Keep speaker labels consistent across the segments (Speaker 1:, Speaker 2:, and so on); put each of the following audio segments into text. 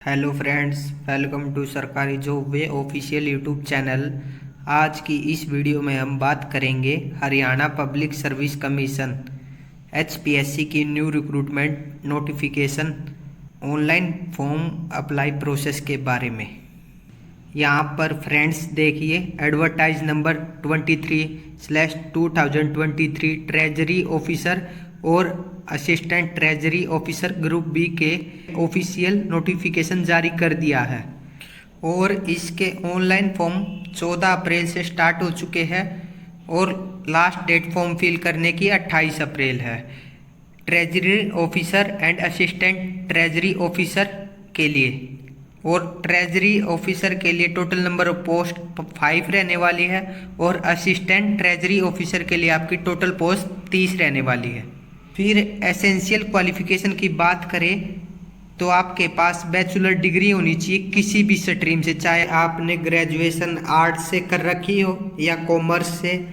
Speaker 1: Hello friends, welcome to सरकारी job way official YouTube channel. आज की इस वीडियो में हम बात करेंगे Haryana public service commission HPSC की new recruitment notification online form apply process के बारे में। यहाँ पर फ्रेंड्स देखिए, एडवर्टाइज नंबर 23/2023 ट्रेजरी ऑफिसर और assistant treasury officer group B के ऑफिशियल नोटिफिकेशन जारी कर दिया है और इसके ऑनलाइन फॉर्म 14 अप्रैल से स्टार्ट हो चुके हैं और लास्ट डेट फॉर्म फिल करने की 28 अप्रैल है। Treasury officer and assistant treasury officer के लिए और ट्रेजरी ऑफिसर के लिए टोटल नंबर ऑफ पोस्ट 5 रहने वाली है और असिस्टेंट ट्रेजरी ऑफिसर के लिए आपकी टोटल पोस्ट 30 रहने वाली है। फिर एसेंशियल क्वालिफिकेशन की बात करें तो आपके पास बैचलर डिग्री होनी चाहिए किसी भी स्ट्रीम से, चाहे आपने ग्रेजुएशन आर्ट्स से कर रखी हो या कॉमर्स से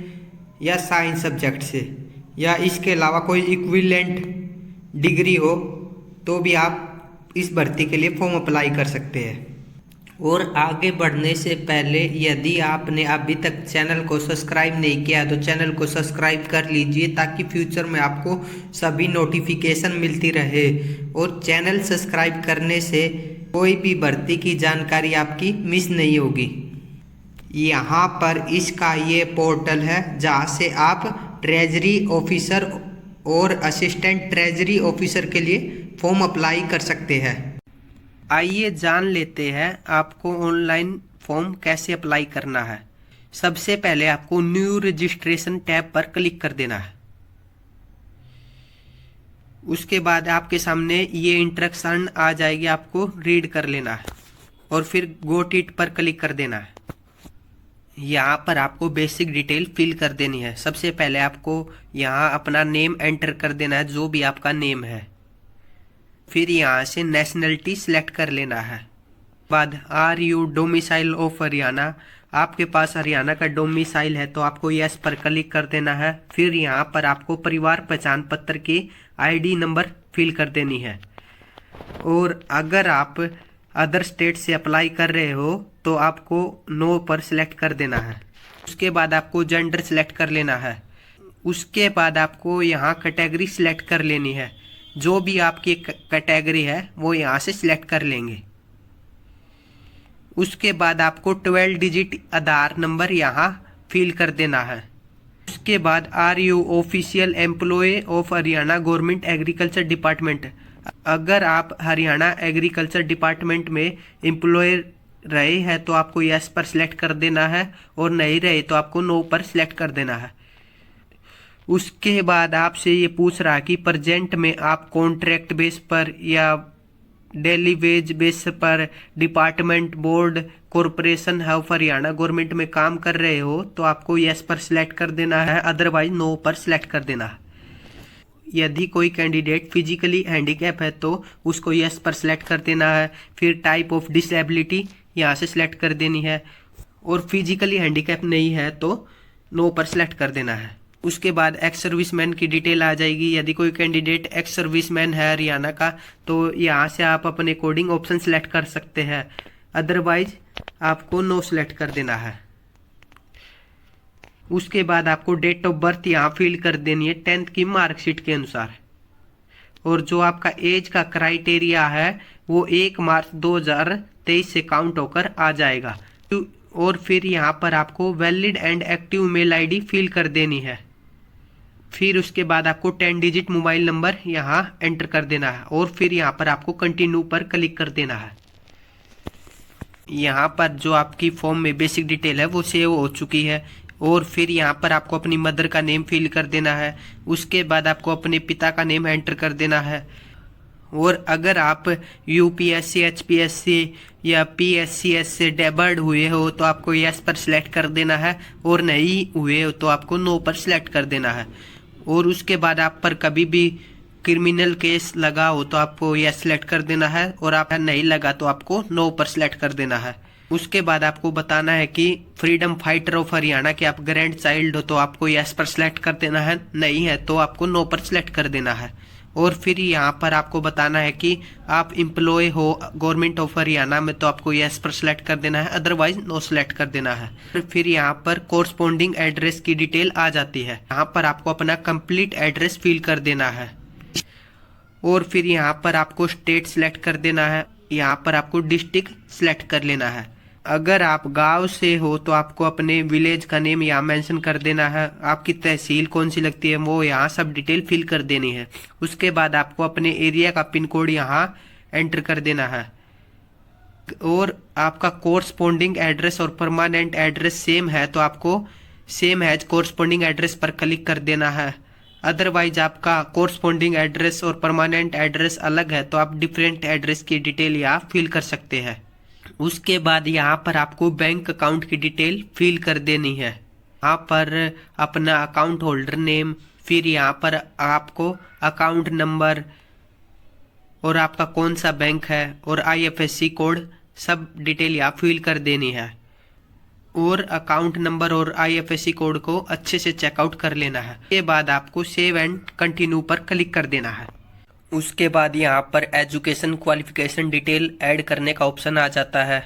Speaker 1: या साइंस सब्जेक्ट से, या इसके अलावा कोई इक्विवेलेंट डिग्री हो तो भी आप इस भर्ती के लिए फॉर्म अप्लाई कर सकते हैं। और आगे बढ़ने से पहले यदि आपने अभी तक चैनल को सब्सक्राइब नहीं किया तो चैनल को सब्सक्राइब कर लीजिए ताकि फ्यूचर में आपको सभी नोटिफिकेशन मिलती रहे। और चैनल सब्सक्राइब करने से कोई भी भर्ती की जानकारी आपकी मिस नहीं होगी। यहाँ पर इसका ये पोर्टल है जहाँ से आप ट्रेजरी ऑफिसर और असिस्टेंट ट्रेजरी ऑफिसर के लिए फॉर्म अप्लाई कर सकते हैं। आइए जान लेते हैं आपको ऑनलाइन फॉर्म कैसे अप्लाई करना है। सबसे पहले आपको न्यू रजिस्ट्रेशन टैब पर क्लिक कर देना है। उसके बाद आपके सामने ये इंस्ट्रक्शन आ जाएगी, आपको रीड कर लेना है और फिर गोट इट पर क्लिक कर देना है। यहाँ पर आपको बेसिक डिटेल फिल कर देनी है। सबसे पहले आपको यहाँ अपना नेम एंटर कर देना है, जो भी आपका नेम है। फिर यहाँ से नेशनलिटी सिलेक्ट कर लेना है। बाद are you domicile of Haryana, आपके पास हरियाणा का डोमिसाइल है तो आपको यस पर क्लिक कर देना है। फिर यहाँ पर आपको परिवार पहचान पत्र की ID नंबर फिल कर देनी है। और अगर आप अदर स्टेट से अप्लाई कर रहे हो तो आपको नो पर सिलेक्ट कर देना है। उसके बाद आपको जेंडर सिलेक्ट कर लेना है। उसके बाद आपको यहाँ कैटेगरी सिलेक्ट कर लेनी है। जो भी आपकी कैटेगरी है वो यहाँ से सिलेक्ट कर लेंगे। उसके बाद आपको 12 डिजिट आधार नंबर यहाँ फिल कर देना है। उसके बाद are you official employ of Haryana government agriculture department, अगर आप हरियाणा एग्रीकल्चर डिपार्टमेंट में एम्प्लॉय रहे हैं तो आपको यस पर सिलेक्ट कर देना है और नहीं रहे तो आपको नो पर सिलेक्ट कर देना है। उसके बाद आपसे ये पूछ रहा है कि प्रेजेंट में आप कॉन्ट्रैक्ट बेस पर या डेली वेज बेस पर department board corporation of Haryana government में काम कर रहे हो तो आपको यस पर सिलेक्ट कर देना है, अदरवाइज नो पर सिलेक्ट कर देना है। यदि कोई कैंडिडेट फिजिकली हैंडीकैप है तो उसको यस पर सिलेक्ट कर देना है। फिर टाइप ऑफ डिसेबिलिटी यहाँ से सिलेक्ट कर देनी है और फिजिकली हैंडीकैप नहीं है तो नो पर सिलेक्ट कर देना है। उसके बाद एक्स सर्विसमैन की डिटेल आ जाएगी। यदि कोई कैंडिडेट एक्स सर्विसमैन है हरियाणा का तो यहाँ से आप अपने कोडिंग ऑप्शन सिलेक्ट कर सकते हैं, अदरवाइज आपको नो सिलेक्ट कर देना है। उसके बाद आपको डेट ऑफ बर्थ यहाँ फिल कर देनी है 10th की मार्कशीट के अनुसार। और जो आपका एज का क्राइटेरिया है वो 1 मार्च 2023 से काउंट होकर आ जाएगा। और फिर यहाँ पर आपको valid and active mail ID fill कर देनी है। फिर उसके बाद आपको 10 डिजिट मोबाइल नंबर यहाँ एंटर कर देना है और फिर यहाँ पर आपको कंटिन्यू पर क्लिक कर देना है। यहाँ पर जो आपकी फॉर्म में बेसिक डिटेल है वो सेव हो चुकी है। और फिर यहाँ पर आपको अपनी मदर का नेम फिल कर देना है। उसके बाद आपको अपने पिता का नेम एंटर कर देना है। और अगर आप UPSC HPSC या PSCS से डेबर्ड हुए हो तो आपको यस पर सिलेक्ट कर देना है और नहीं हुए हो तो आपको नो पर सिलेक्ट कर देना है। और उसके बाद आप पर कभी भी क्रिमिनल केस लगा हो तो आपको यस सिलेक्ट कर देना है और आप नहीं लगा तो आपको नो पर सिलेक्ट कर देना है। उसके बाद आपको बताना है कि फ्रीडम फाइटर ऑफ हरियाणा के आप ग्रैंड चाइल्ड हो तो आपको यस पर सिलेक्ट कर देना है, नहीं है तो आपको नो पर सिलेक्ट कर देना है। और फिर यहाँ पर आपको बताना है कि आप एम्प्लॉय हो गवर्नमेंट ऑफ हरियाणा में, तो आपको यस पर सिलेक्ट कर देना है, अदरवाइज नो सिलेक्ट कर देना है। फिर यहाँ पर कोरस्पॉन्डिंग एड्रेस की डिटेल आ जाती है। यहाँ पर आपको अपना कंप्लीट एड्रेस फिल कर देना है और फिर यहाँ पर आपको स्टेट सिलेक्ट कर देना है। यहाँ पर आपको डिस्ट्रिक्ट सिलेक्ट कर लेना है। अगर आप गांव से हो तो आपको अपने विलेज का नेम यहाँ मेंशन कर देना है। आपकी तहसील कौन सी लगती है वो यहाँ सब डिटेल फिल कर देनी है। उसके बाद आपको अपने एरिया का पिन कोड यहाँ एंटर कर देना है और आपका कोरस्पॉन्डिंग एड्रेस और परमानेंट एड्रेस सेम है तो आपको सेम एज कोरस्पॉन्डिंग एड्रेस पर क्लिक कर देना है। अदरवाइज आपका कोरस्पॉन्डिंग एड्रेस और परमानेंट एड्रेस अलग है तो आप डिफरेंट एड्रेस की डिटेल यहाँ फिल कर सकते हैं। उसके बाद यहाँ पर आपको बैंक अकाउंट की डिटेल फिल कर देनी है। यहाँ पर अपना अकाउंट होल्डर नेम, फिर यहाँ पर आपको अकाउंट नंबर और आपका कौन सा बैंक है और IFSC कोड सब डिटेल यहाँ फिल कर देनी है और अकाउंट नंबर और IFSC कोड को अच्छे से चेकआउट कर लेना है। इसके बाद आपको सेव एंड कंटिन्यू पर क्लिक कर देना है। उसके बाद यहाँ पर एजुकेशन क्वालिफिकेशन डिटेल ऐड करने का ऑप्शन आ जाता है।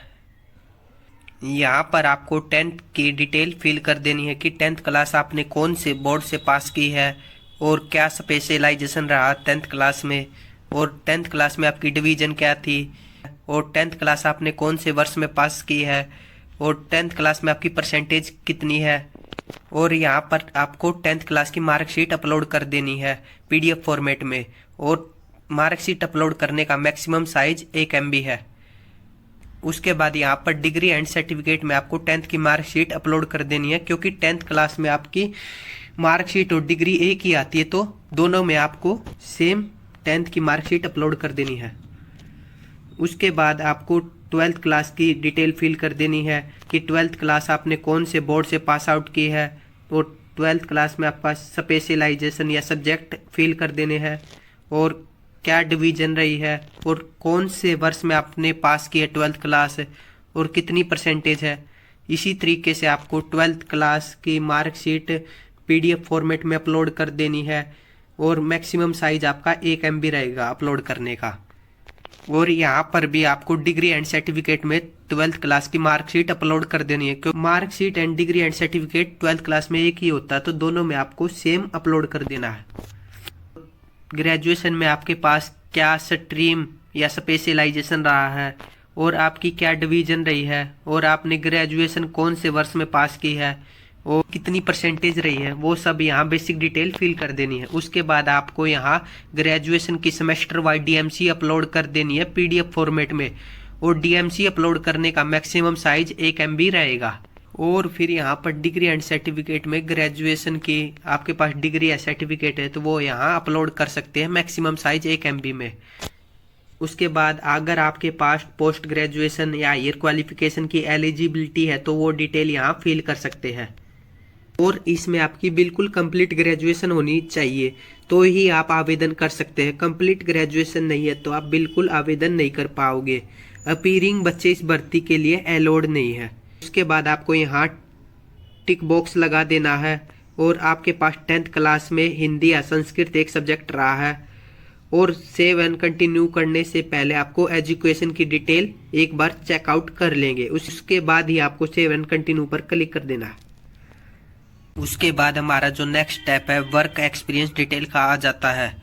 Speaker 1: यहाँ पर आपको 10th की डिटेल फिल कर देनी है कि 10th क्लास आपने कौन से बोर्ड से पास की है और क्या स्पेशलाइजेशन रहा 10th क्लास में, और 10th क्लास में आपकी डिवीजन क्या थी, और 10th क्लास आपने कौन से वर्ष में पास की है, और 10th क्लास में आपकी परसेंटेज कितनी है। और यहाँ पर आपको 10th क्लास की मार्कशीट अपलोड कर देनी है PDF फॉर्मेट में, और मार्कशीट अपलोड करने का मैक्सिमम साइज 1 MB है। उसके बाद यहाँ पर डिग्री एंड सर्टिफिकेट में आपको 10th की मार्कशीट अपलोड कर देनी है, क्योंकि 10th क्लास में आपकी मार्कशीट और डिग्री एक ही आती है तो दोनों में आपको सेम 10th की मार्कशीट अपलोड कर देनी है। उसके बाद आपको 12th क्लास की डिटेल फिल कर देनी है कि 12th क्लास आपने कौन से बोर्ड से पास आउट की है, और 12th क्लास में आपका स्पेशलाइजेशन या सब्जेक्ट फिल कर देने हैं, और क्या डिवीजन रही है, और कौन से वर्ष में आपने पास की है 12th क्लास और कितनी परसेंटेज है। इसी तरीके से आपको 12th क्लास की मार्कशीट PDF फॉर्मेट में अपलोड कर देनी है और मैक्सिमम साइज आपका 1 MB रहेगा अपलोड करने का। और यहाँ पर भी आपको डिग्री एंड सर्टिफिकेट में 12th क्लास की मार्कशीट अपलोड कर देनी है, क्योंकि marksheet and degree and certificate 12th class में एक ही होता है तो दोनों में आपको सेम अपलोड कर देना है। ग्रेजुएशन में आपके पास क्या स्ट्रीम या स्पेशलाइजेशन रहा है, और आपकी क्या डिवीजन रही है, और आपने ग्रेजुएशन कौन से वर्ष में पास की है, और कितनी परसेंटेज रही है, वो सब यहाँ बेसिक डिटेल फिल कर देनी है। उसके बाद आपको यहाँ ग्रेजुएशन की सेमेस्टर वाइज DMC अपलोड कर देनी है PDF फॉर्मेट में, और DMC अपलोड करने का मैक्सिमम साइज 1 MB रहेगा। और फिर यहाँ पर डिग्री एंड सर्टिफिकेट में ग्रेजुएशन की आपके पास डिग्री या सर्टिफिकेट है तो वो यहाँ अपलोड कर सकते हैं मैक्सिमम साइज 1 MB में। उसके बाद अगर आपके पास पोस्ट ग्रेजुएशन या हायर क्वालिफिकेशन की एलिजिबिलिटी है तो वो डिटेल यहाँ फिल कर सकते हैं, और इसमें आपकी बिल्कुल कंप्लीट ग्रेजुएशन होनी चाहिए तो ही आप आवेदन कर सकते हैं। कंप्लीट ग्रेजुएशन नहीं है तो आप बिल्कुल आवेदन नहीं कर पाओगे। अपीयरिंग बच्चे इस भर्ती के लिए अलाउड नहीं है। उसके बाद आपको यहाँ टिक बॉक्स लगा देना है, और आपके पास 10th क्लास में हिंदी या संस्कृत एक सब्जेक्ट रहा है, और सेव एंड कंटिन्यू करने से पहले आपको एजुकेशन की डिटेल एक बार चेकआउट कर लेंगे। उसके बाद ही आपको सेव एंड कंटिन्यू पर क्लिक कर देना है। उसके बाद हमारा जो नेक्स्ट स्टेप है वर्क एक्सपीरियंस डिटेल का आ जाता है।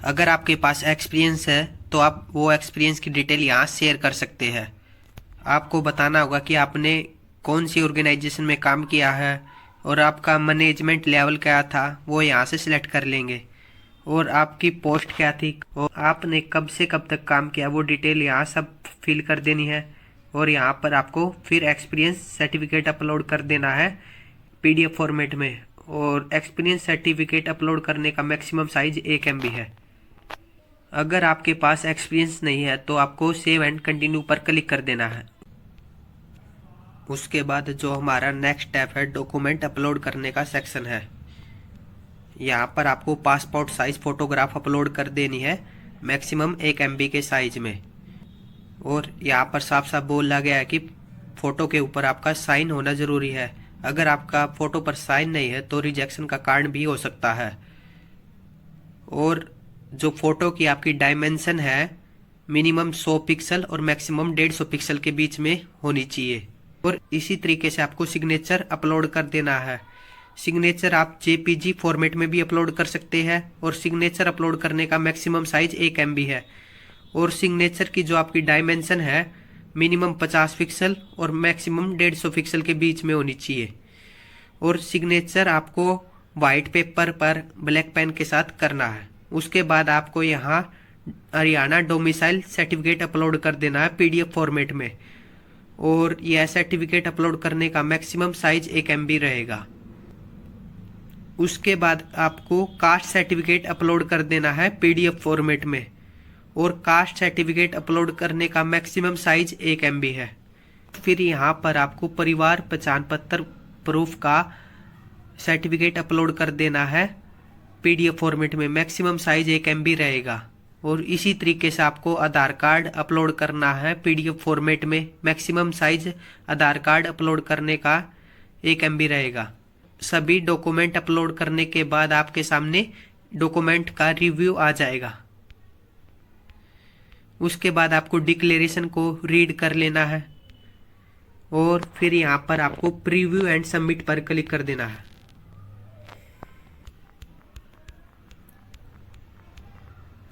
Speaker 1: अगर आपके पास एक्सपीरियंस है तो आप वो एक्सपीरियंस की डिटेल यहाँ शेयर कर सकते हैं। आपको बताना होगा कि आपने कौन सी ऑर्गेनाइजेशन में काम किया है और आपका मैनेजमेंट लेवल क्या था वो यहाँ से सिलेक्ट कर लेंगे, और आपकी पोस्ट क्या थी और आपने कब से कब तक काम किया वो डिटेल यहाँ सब फिल कर देनी है। और यहाँ पर आपको फिर एक्सपीरियंस सर्टिफिकेट अपलोड कर देना है PDF फॉर्मेट में, और एक्सपीरियंस सर्टिफिकेट अपलोड करने का मैक्सिमम साइज 1 MB है। अगर आपके पास एक्सपीरियंस नहीं है तो आपको सेव एंड कंटिन्यू पर क्लिक कर देना है। उसके बाद जो हमारा नेक्स्ट स्टेप है डॉक्यूमेंट अपलोड करने का सेक्शन है। यहाँ पर आपको पासपोर्ट साइज फोटोग्राफ अपलोड कर देनी है मैक्सिमम 1 MB के साइज में, और यहाँ पर साफ साफ बोला गया है कि फ़ोटो के ऊपर आपका साइन होना ज़रूरी है। अगर आपका फ़ोटो पर साइन नहीं है तो रिजेक्शन का कारण भी हो सकता है। और जो फोटो की आपकी डायमेंशन है मिनिमम 100 पिक्सल और मैक्सिमम 150 पिक्सल के बीच में होनी चाहिए। और इसी तरीके से आपको सिग्नेचर अपलोड कर देना है। सिग्नेचर आप जेपीजी फॉर्मेट में भी अपलोड कर सकते हैं और सिग्नेचर अपलोड करने का मैक्सिमम साइज 1 MB है। और सिग्नेचर की जो आपकी डायमेंशन है मिनिमम 50 पिक्सल और मैक्सिमम 150 पिक्सल के बीच में होनी चाहिए। और सिग्नेचर आपको वाइट पेपर पर ब्लैक पेन के साथ करना है। उसके बाद आपको यहाँ हरियाणा डोमिसाइल सर्टिफिकेट अपलोड कर देना है PDF फॉर्मेट में। और यह सर्टिफिकेट अपलोड करने का मैक्सिमम साइज 1 MB रहेगा। उसके बाद आपको कास्ट सर्टिफिकेट अपलोड कर देना है PDF फॉर्मेट में। और कास्ट सर्टिफिकेट अपलोड करने का मैक्सिमम साइज 1 MB है। फिर यहाँ पर आपको परिवार पहचान पत्र प्रूफ का सर्टिफिकेट अपलोड कर देना है PDF फॉर्मेट में। मैक्सिमम साइज 1 MB रहेगा। और इसी तरीके से आपको आधार कार्ड अपलोड करना है PDF फॉर्मेट में। मैक्सिमम साइज आधार कार्ड अपलोड करने का 1 MB रहेगा। सभी डॉक्यूमेंट अपलोड करने के बाद आपके सामने डॉक्यूमेंट का रिव्यू आ जाएगा। उसके बाद आपको डिक्लेरेशन को रीड कर लेना है और फिर यहाँ पर आपको प्रीव्यू एंड सबमिट पर क्लिक कर देना है।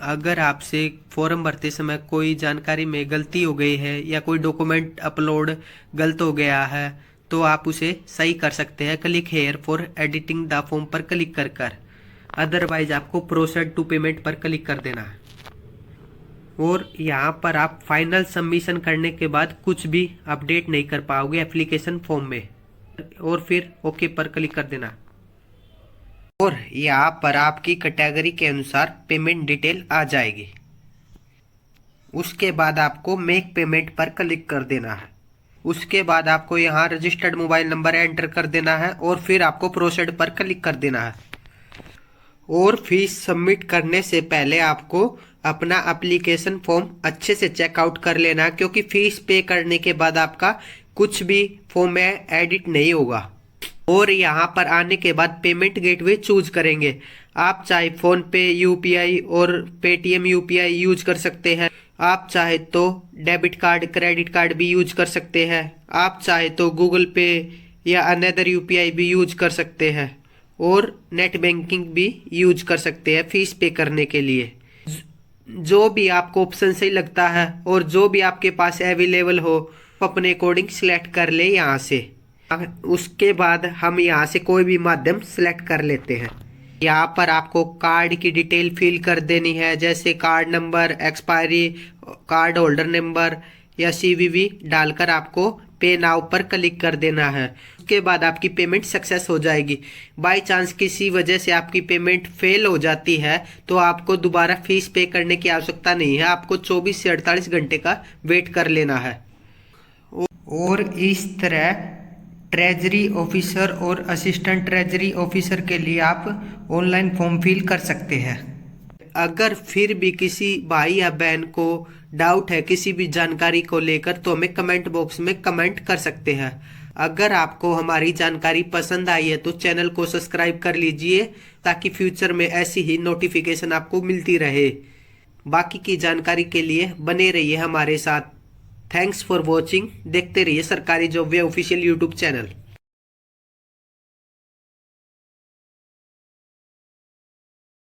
Speaker 1: अगर आपसे फॉर्म भरते समय कोई जानकारी में गलती हो गई है या कोई डॉक्यूमेंट अपलोड गलत हो गया है तो आप उसे सही कर सकते हैं click here for editing the form पर क्लिक कर। अदरवाइज आपको प्रोसीड टू पेमेंट पर क्लिक कर देना है। और यहाँ पर आप फाइनल सबमिशन करने के बाद कुछ भी अपडेट नहीं कर पाओगे एप्लीकेशन फॉर्म में। और फिर ओके पर क्लिक कर देना। और यहाँ पर आपकी कैटेगरी के अनुसार पेमेंट डिटेल आ जाएगी। उसके बाद आपको मेक पेमेंट पर क्लिक कर देना है। उसके बाद आपको यहाँ रजिस्टर्ड मोबाइल नंबर एंटर कर देना है और फिर आपको प्रोसीड पर क्लिक कर देना है। और फीस सबमिट करने से पहले आपको अपना एप्लीकेशन फॉर्म अच्छे से चेकआउट कर लेना है, क्योंकि फीस पे करने के बाद आपका कुछ भी फॉर्म में एडिट नहीं होगा। और यहाँ पर आने के बाद पेमेंट गेटवे चूज करेंगे। आप चाहे फोन पे UPI और पेटीएम UPI यूज कर सकते हैं। आप चाहे तो डेबिट कार्ड क्रेडिट कार्ड भी यूज कर सकते हैं। आप चाहे तो गूगल पे या अनदर UPI भी यूज कर सकते हैं। और नेट बैंकिंग भी यूज कर सकते हैं फीस पे करने के लिए। जो भी आपको ऑप्शन सही लगता है और जो भी आपके पास अवेलेबल हो अपने अकॉर्डिंग सिलेक्ट कर ले यहाँ से। उसके बाद हम यहाँ से कोई भी माध्यम सिलेक्ट कर लेते हैं। यहाँ पर आपको कार्ड की डिटेल फिल कर देनी है, जैसे card number, expiry, card holder number या CVV डालकर आपको पे नाउ पर क्लिक कर देना है। उसके बाद आपकी पेमेंट सक्सेस हो जाएगी। बाय चांस किसी वजह से आपकी पेमेंट फेल हो जाती है तो आपको दोबारा फीस पे करने की आवश्यकता नहीं है। आपको 24 से 48 घंटे का वेट कर लेना है। और इस तरह ट्रेजरी ऑफिसर और असिस्टेंट ट्रेजरी ऑफिसर के लिए आप ऑनलाइन फॉर्म फिल कर सकते हैं। अगर फिर भी किसी भाई या बहन को डाउट है किसी भी जानकारी को लेकर तो हमें कमेंट बॉक्स में कमेंट कर सकते हैं। अगर आपको हमारी जानकारी पसंद आई है तो चैनल को सब्सक्राइब कर लीजिए ताकि फ्यूचर में ऐसी ही नोटिफिकेशन आपको मिलती रहे। बाकी की जानकारी के लिए बने रहिए हमारे साथ। Thanks for watching. देखते रहिए सरकारी job way official YouTube channel.